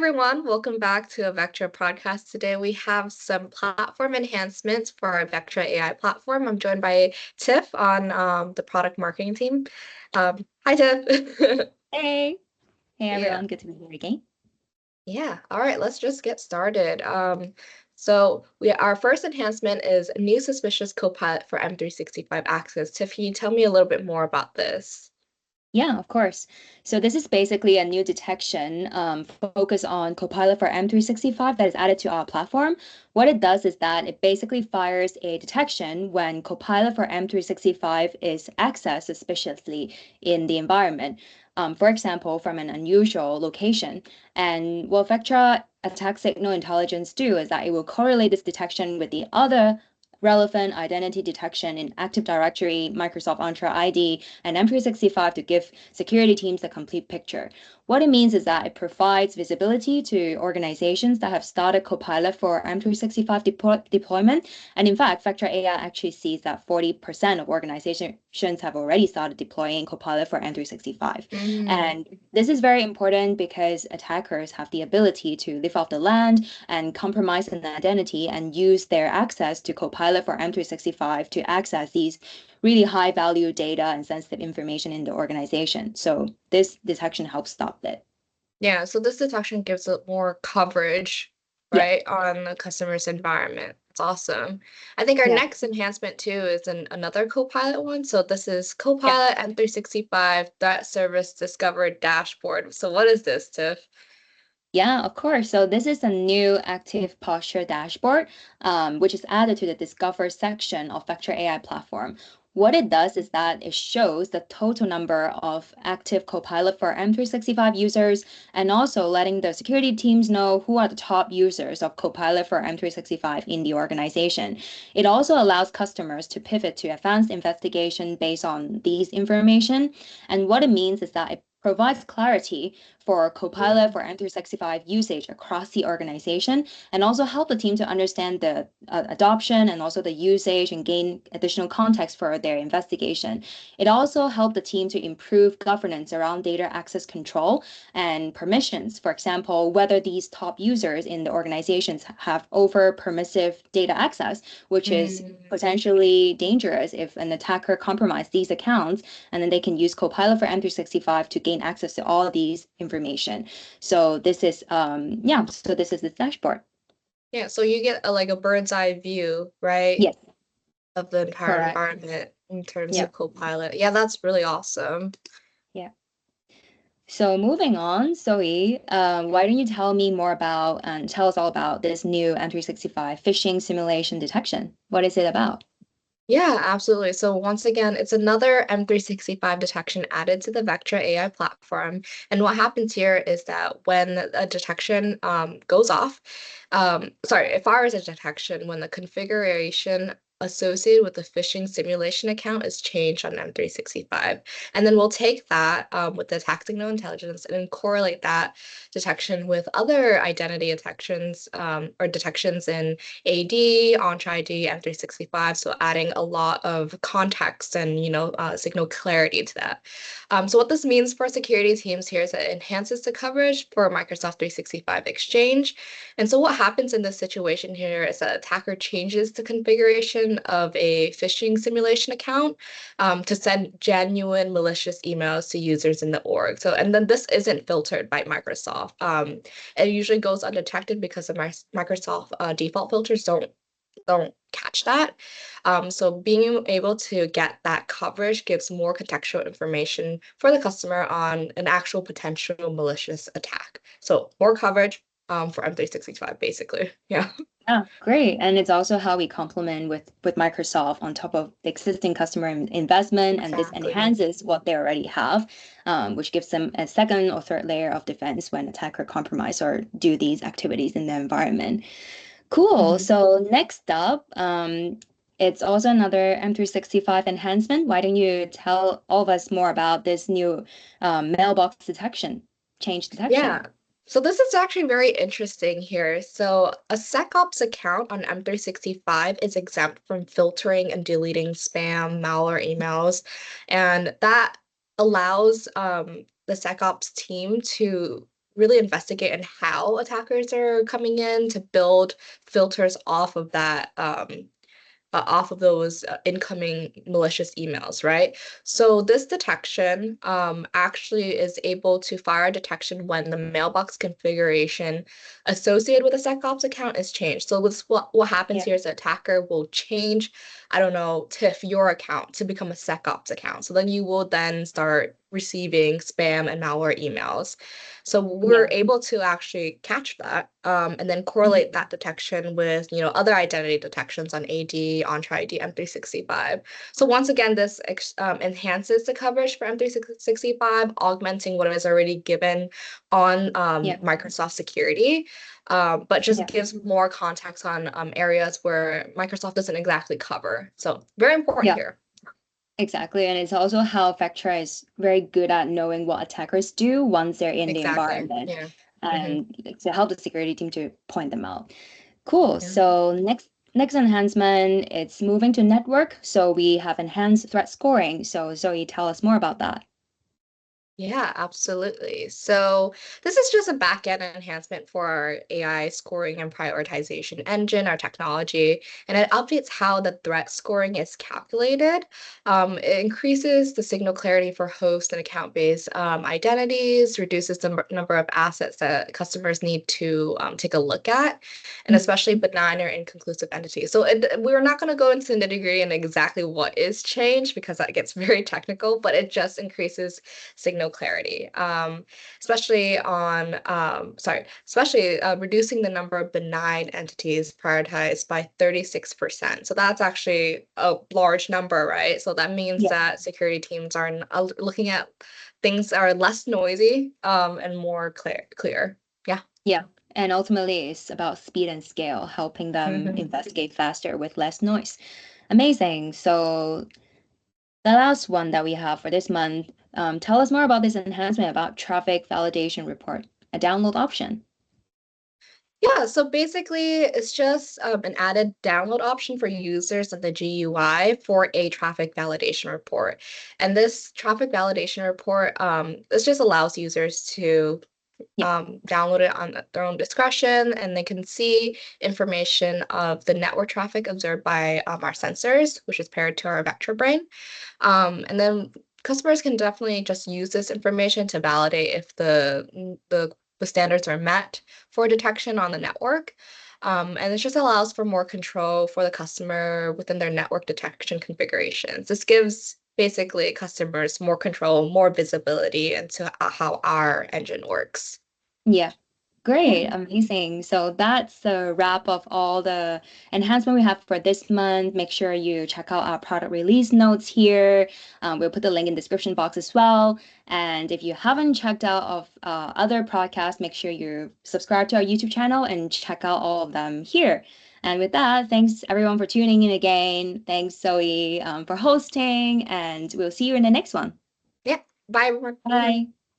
everyone, welcome back to a Vectra podcast. Today we have some platform enhancements for our Vectra AI platform. I'm joined by Tiff on the product marketing team. Hi, Tiff. Hey, hey Yeah, everyone, good to be here again. yeah. All right, let's just get started. Our first enhancement is a new suspicious Copilot for M365 access. Tiff, can you tell me a little bit more about this? Yeah, of course. So this is basically a new detection focused on Copilot for M365 that is added to our platform. What it does is that it basically fires a detection when Copilot for M365 is accessed suspiciously in the environment. For example, from an unusual location. And what Vectra attack signal intelligence do is that it will correlate this detection with the other relevant identity detection in Active Directory, Microsoft Entra ID, and M365 to give security teams the complete picture. What it means is that it provides visibility to organizations that have started Copilot for M365 deployment. And in fact, Vectra AI actually sees that 40% of organizations have already started deploying Copilot for M365. Mm. And this is very important because attackers have the ability to live off the land and compromise an identity and use their access to Copilot for M365 to access these really high value data and sensitive information in the organization. So this detection helps stop it. Yeah, so this detection gives it more coverage, Yeah, right, on the customer's environment. It's awesome. I think our yeah, next enhancement too is another Copilot one. So this is yeah. Copilot M365 Threat Service Discover Dashboard. So what is this, Tiff? Yeah, of course. So this is a new active posture dashboard, which is added to the Discover section of Vectra AI platform. What it does is that it shows the total number of active Copilot for M365 users and also letting the security teams know who are the top users of Copilot for M365 in the organization. It also allows customers to pivot to advanced investigation based on these information. And what it means is that it provides clarity for Copilot for M365 usage across the organization and also help the team to understand the adoption and also the usage and gain additional context for their investigation. It also helped the team to improve governance around data access control and permissions. For example, whether these top users in the organizations have over permissive data access, which is Mm. potentially dangerous if an attacker compromises these accounts, and then they can use Copilot for M365 to gain access to all these information. So this is so this is the dashboard. Yeah, so you get like a bird's eye view, right, Yes, of the entire correct. environment in terms Yeah, of Copilot. Yeah, that's really awesome. yeah. So moving on, Zoe, why don't you tell me more about and tell us all about this new M365 phishing simulation detection? What is it about? Yeah, absolutely. So once again, it's another M365 detection added to the Vectra AI platform. And what happens here is that when a detection goes off, it fires a detection when the configuration associated with the phishing simulation account is changed on M365. And then we'll take that with the attack signal intelligence and then correlate that detection with other identity detections or detections in AD, Entra ID, M365. So adding a lot of context and signal clarity to that. So what this means for security teams here is that it enhances the coverage for Microsoft 365 Exchange. And so what happens in this situation here is that attacker changes the configuration of a phishing simulation account to send genuine malicious emails to users in the org. So and then this isn't filtered by Microsoft. It usually goes undetected because the Microsoft default filters don't catch that. So being able to get that coverage gives more contextual information for the customer on an actual potential malicious attack. So more coverage for M365, basically. Yeah. Yeah, great. And it's also how we complement with Microsoft on top of the existing customer investment, and this Exactly. enhances what they already have, which gives them a second or third layer of defense when attacker compromise or do these activities in the environment. Cool. Mhm. So next up, it's also another M365 enhancement. Why don't you tell all of us more about this new mailbox detection, change Yeah. detection? So this is actually very interesting here. So a SecOps account on M365 is exempt from filtering and deleting spam, malware emails, and that allows the SecOps team to really investigate in how attackers are coming in to build filters off of those incoming malicious emails, right? So this detection actually is able to fire a detection when the mailbox configuration associated with a SecOps account is changed. So what happens Yeah. here is the attacker will change, I don't know, Tiff, your account to become a SecOps account. So then you will then start receiving spam and malware emails. So we're Yeah. able to actually catch that and then Mhm. correlate that detection with, other identity detections on AD, Entra ID, M365. So once again, this enhances the coverage for M365, augmenting what is already given on Yeah. Microsoft security, but just Yeah. gives more context on areas where Microsoft doesn't exactly cover. So very important Yeah. here. Exactly. And it's also how Vectra is very good at knowing what attackers do once they're in the Exactly. environment Yeah. Hmm. and like, to help the security team to point them out. Cool. Yeah. So next enhancement, it's moving to network. So we have enhanced threat scoring. So Zoe, tell us more about that. Yeah, absolutely. So this is just a back-end enhancement for our AI scoring and prioritization engine, our technology, and it updates how the threat scoring is calculated. It increases the signal clarity for host and account-based identities, reduces the number of assets that customers need to take a look at, and Mhm. especially benign or inconclusive entities. So we're not going to go into the nitty-gritty and exactly what is changed because that gets very technical, but it just increases signal clarity, especially reducing the number of benign entities prioritized by 36%. So that's actually a large number, right? So that means Yeah. that security teams are looking at things that are less noisy and more clear. Yeah. Yeah. And ultimately, it's about speed and scale, helping them Mhm. investigate faster with less noise. Amazing. So the last one that we have for this month, tell us more about this enhancement about traffic validation report, a download option. Yeah, so basically, it's just an added download option for users in the GUI for a traffic validation report. And this traffic validation report, this just allows users to Yeah. download it on their own discretion, and they can see information of the network traffic observed by our sensors, which is paired to our vector brain. And then customers can definitely just use this information to validate if the standards are met for detection on the network. And it just allows for more control for the customer within their network detection configurations. This gives basically customers more control, more visibility into how our engine works. Yeah. Yeah. Great, amazing. So that's the wrap of all the enhancement we have for this month. Make sure you check out our product release notes here. We'll put the link in the description box as well. And if you haven't checked out of other podcasts, make sure you subscribe to our YouTube channel and check out all of them here. And with that, thanks everyone for tuning in again. Thanks, Zoe, for hosting, and we'll see you in the next one. Yeah. Bye, everyone. Bye.